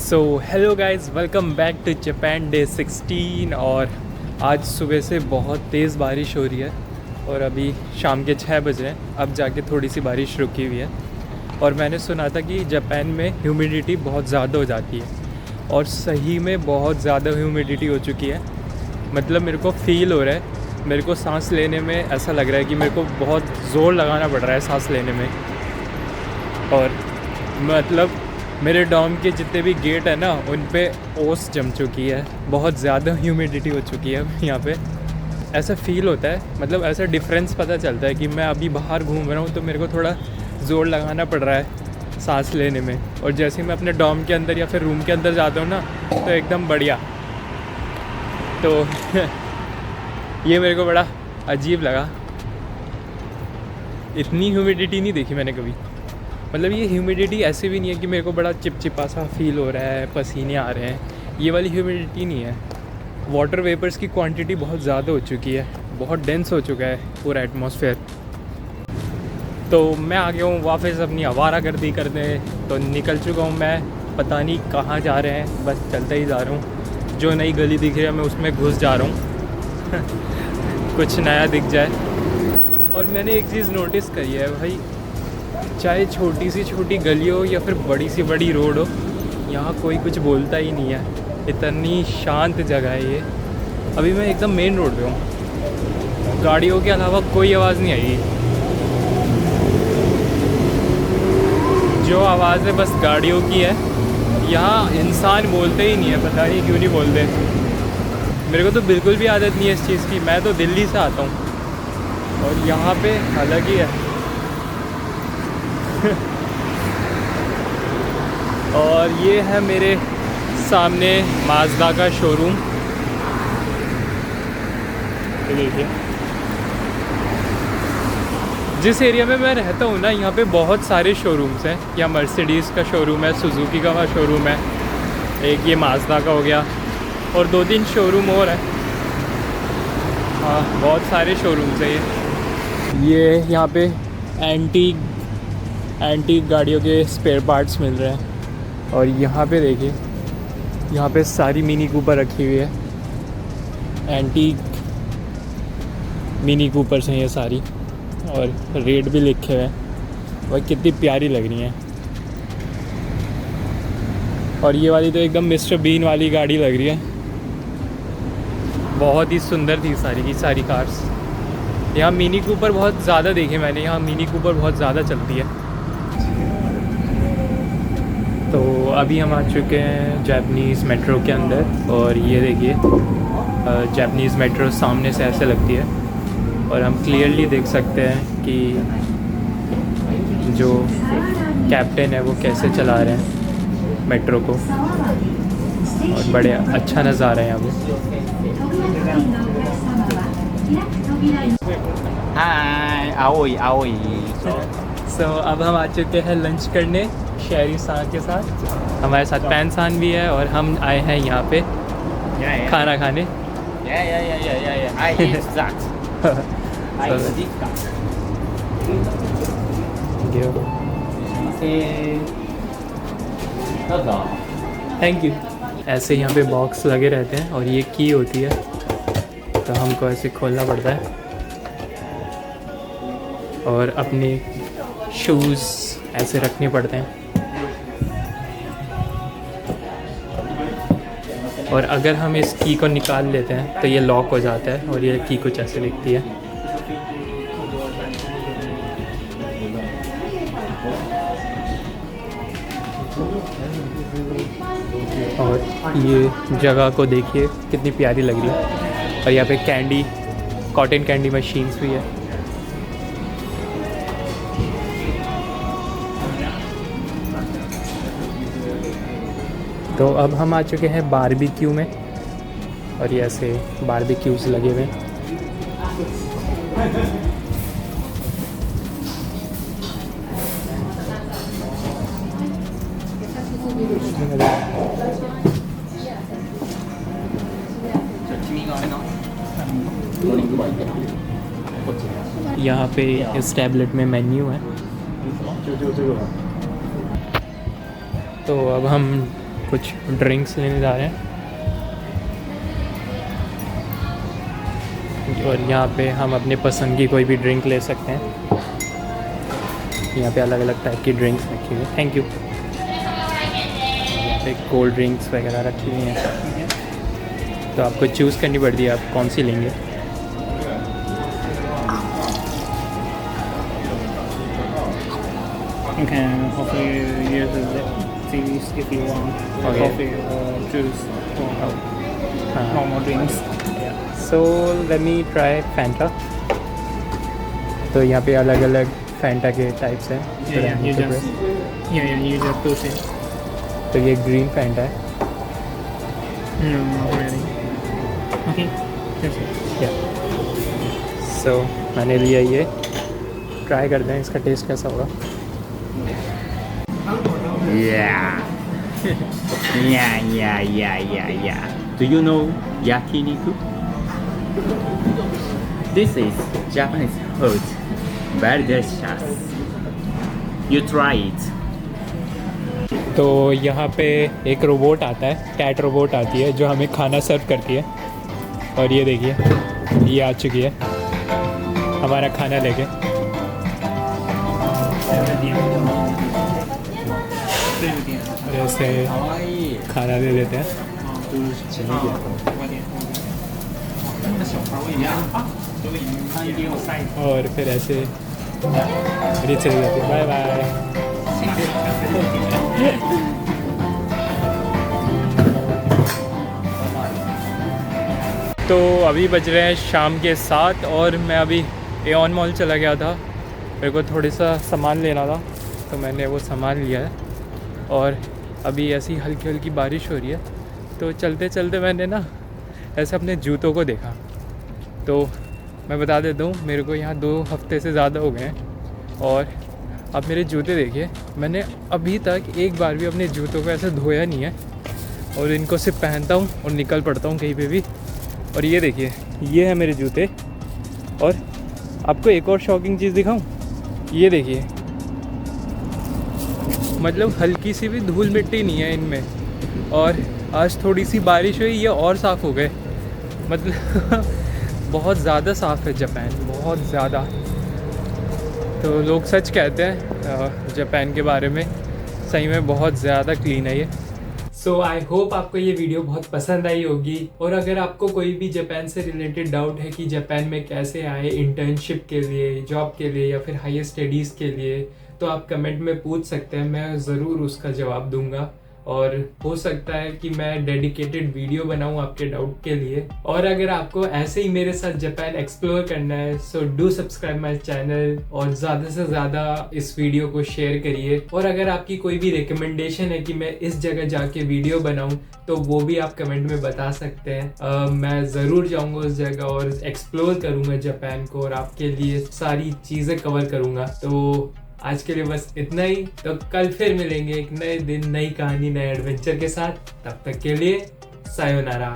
So hello guys, welcome back to Japan day 16। और आज सुबह से बहुत तेज़ बारिश हो रही है और अभी शाम के 6 बज रहे हैं। अब जाके थोड़ी सी बारिश रुकी हुई है। और मैंने सुना था कि जापान में ह्यूमिडिटी बहुत ज़्यादा हो जाती है और सही में बहुत ज़्यादा ह्यूमिडिटी हो चुकी है। मतलब मेरे को फ़ील हो रहा है, मेरे को सांस लेने में ऐसा लग रहा है कि मेरे को बहुत ज़ोर लगाना पड़ रहा है सांस लेने में। और मतलब मेरे डॉम के जितने भी गेट है ना, उन पे ओस जम चुकी है। बहुत ज़्यादा ह्यूमिडिटी हो चुकी है यहाँ पे। ऐसा फ़ील होता है, मतलब ऐसा डिफरेंस पता चलता है कि मैं अभी बाहर घूम रहा हूँ तो मेरे को थोड़ा ज़ोर लगाना पड़ रहा है सांस लेने में। और जैसे ही मैं अपने डॉम के अंदर या फिर रूम के अंदर जाता हूँ ना, तो एकदम बढ़िया। तो ये मेरे को बड़ा अजीब लगा। इतनी ह्यूमिडिटी नहीं देखी मैंने कभी। मतलब ये ह्यूमिडिटी ऐसी भी नहीं है कि मेरे को बड़ा चिपचिपा सा फील हो रहा है, पसीने आ रहे हैं। ये वाली ह्यूमिडिटी नहीं है। वाटर वेपर्स की क्वांटिटी बहुत ज़्यादा हो चुकी है, बहुत डेंस हो चुका है पूरा एटमॉस्फेयर। तो मैं आ गया हूँ वापस अपनी आवारागर्दी करने। तो निकल चुका हूँ मैं, पता नहीं कहाँ जा रहे हैं, बस चलते ही जा रहा हूँ। जो नई गली दिख रही है मैं उसमें घुस जा रहा हूँ कुछ नया दिख जाए। और मैंने एक चीज़ नोटिस करी है भाई, चाहे छोटी सी छोटी गली हो या फिर बड़ी सी बड़ी रोड हो, यहाँ कोई कुछ बोलता ही नहीं है। इतनी शांत जगह है ये। अभी मैं एकदम मेन रोड पे हूँ, गाड़ियों के अलावा कोई आवाज़ नहीं आई। जो आवाज़ है बस गाड़ियों की है। यहाँ इंसान बोलते ही नहीं है, पता नहीं क्यों नहीं बोलते। मेरे को तो बिल्कुल भी आदत नहीं है इस चीज़ की। मैं तो दिल्ली से आता हूँ और यहाँ पे अलग ही है। और ये है मेरे सामने माज़दा का शोरूम। देखिए, जिस एरिया में मैं रहता हूँ ना, यहाँ पे बहुत सारे शोरूम्स हैं। यहाँ मर्सिडीज़ का शोरूम है, सुजुकी का शोरूम है, एक ये माज़दा का हो गया और 2-3 शोरूम और है। हाँ, बहुत सारे शोरूम्स हैं ये यहाँ पे एंटीक गाड़ियों के स्पेयर पार्ट्स मिल रहे हैं। और यहाँ पे देखिए, यहाँ पे सारी मिनी कूपर रखी हुई है। एंटीक मिनी कूपर्स हैं ये सारी, और रेट भी लिखे हुए हैं। वह कितनी प्यारी लग रही हैं। और ये वाली तो एकदम मिस्टर बीन वाली गाड़ी लग रही है। बहुत ही सुंदर थी सारी की सारी कार्स। यहाँ मिनी कूपर बहुत ज़्यादा देखे मैंने, यहाँ मिनी कूपर बहुत ज़्यादा चलती है। तो अभी हम आ चुके हैं जापानीज़ मेट्रो के अंदर। और ये देखिए, जापानीज़ मेट्रो सामने से ऐसे लगती है और हम क्लियरली देख सकते हैं कि जो कैप्टन है वो कैसे चला रहे हैं मेट्रो को। और बड़े अच्छा नज़ारा है यहाँ पे। हाय आओई सो अब हम आ चुके हैं लंच करने शहरी सान के साथ। हमारे साथ पैन सान भी है और हम आए हैं यहाँ पे खाना खाने। Thank you. ऐसे यहाँ पे बॉक्स लगे रहते हैं और ये की होती है, तो हमको ऐसे खोलना पड़ता है और अपने शूज़ ऐसे रखने पड़ते हैं। और अगर हम इस की को निकाल लेते हैं तो ये लॉक हो जाता है और ये की कुछ ऐसे दिखती है। और ये जगह को देखिए कितनी प्यारी लग रही है। और यहाँ पे कॉटन कैंडी मशीन्स भी है। तो अब हम आ चुके हैं बारबेक्यू में और ये ऐसे बारबेक्यूज़ लगे हुए हैं। यहाँ पे इस टैबलेट में मेन्यू है। तो अब हम कुछ ड्रिंक्स लेने जा रहे हैं और यहाँ पे हम अपने पसंद की कोई भी ड्रिंक ले सकते हैं। यहाँ पे अलग अलग टाइप की ड्रिंक्स रखी हुई है। Thank you. यहाँ पे कोल्ड ड्रिंक्स वगैरह रखी हुई हैं, तो आपको चूज़ करनी पड़ती है आप कौन सी लेंगे। You can offer use these if you want. Okay. Coffee or juice or normal drinks. So let me try Fanta. तो यहाँ पे अलग अलग फैंटा के टाइप्स हैं। You just push it. तो ये ग्रीन फैंटा है। No, not really. Okay, that's it. सो मैंने लिया ये, ट्राई करते हैं इसका टेस्ट कैसा होगा। Yeah. Do you know yakiniku? This is Japanese food. Very delicious. You try it. तो यहाँ पे एक रोबोट आता है, कैट रोबोट आती है जो हमें खाना सर्व करती है। और ये देखिए, ये आ चुकी है हमारा खाना लेके। और ऐसे खाना दे देते हैं। और फिर ऐसे चली जाती है। Bye bye. तो अभी बज रहे हैं शाम के 7 और मैं अभी एऑन मॉल चला गया था। मेरे को थोड़ा सा सामान लेना था, तो मैंने वो सामान लिया है। और अभी ऐसी हल्की हल्की बारिश हो रही है, तो चलते चलते मैंने ना ऐसे अपने जूतों को देखा। तो मैं बता देता हूँ, मेरे को यहाँ 2 हफ्ते से ज़्यादा हो गए हैं और अब मेरे जूते देखिए, मैंने अभी तक एक बार भी अपने जूतों को ऐसे धोया नहीं है और इनको सिर्फ पहनता हूँ और निकल पड़ता हूँ कहीं पे भी। और ये देखिए, ये है मेरे जूते। और आपको एक और शॉकिंग चीज़ दिखाऊं, ये देखिए, मतलब हल्की सी भी धूल मिट्टी नहीं है इनमें। और आज थोड़ी सी बारिश हुई, ये और साफ़ हो गए। मतलब बहुत ज़्यादा साफ़ है जापान, बहुत ज़्यादा। तो लोग सच कहते हैं जापान के बारे में, सही में बहुत ज़्यादा क्लीन है ये। सो आई होप आपको ये वीडियो बहुत पसंद आई होगी। और अगर आपको कोई भी जापान से रिलेटेड डाउट है कि जापान में कैसे आए इंटर्नशिप के लिए, जॉब के लिए या फिर हायर स्टडीज़ के लिए, तो आप कमेंट में पूछ सकते हैं, मैं ज़रूर उसका जवाब दूंगा। और हो सकता है कि मैं डेडिकेटेड वीडियो बनाऊं आपके डाउट के लिए। और अगर आपको ऐसे ही मेरे साथ जापान एक्सप्लोर करना है, so do subscribe my channel और ज़्यादा से ज़्यादा इस वीडियो को शेयर करिए। और अगर आपकी कोई भी रिकमेंडेशन है कि मैं इस जगह जाके वीडियो बनाऊं, तो वो भी आप कमेंट में बता सकते हैं। मैं ज़रूर जाऊंगा उस जगह और एक्सप्लोर करूंगा जापान को और आपके लिए सारी चीज़ें कवर करूंगा। तो आज के लिए बस इतना ही। तो कल फिर मिलेंगे एक नए दिन, नई कहानी, नए एडवेंचर के साथ। तब तक के लिए सायोनारा।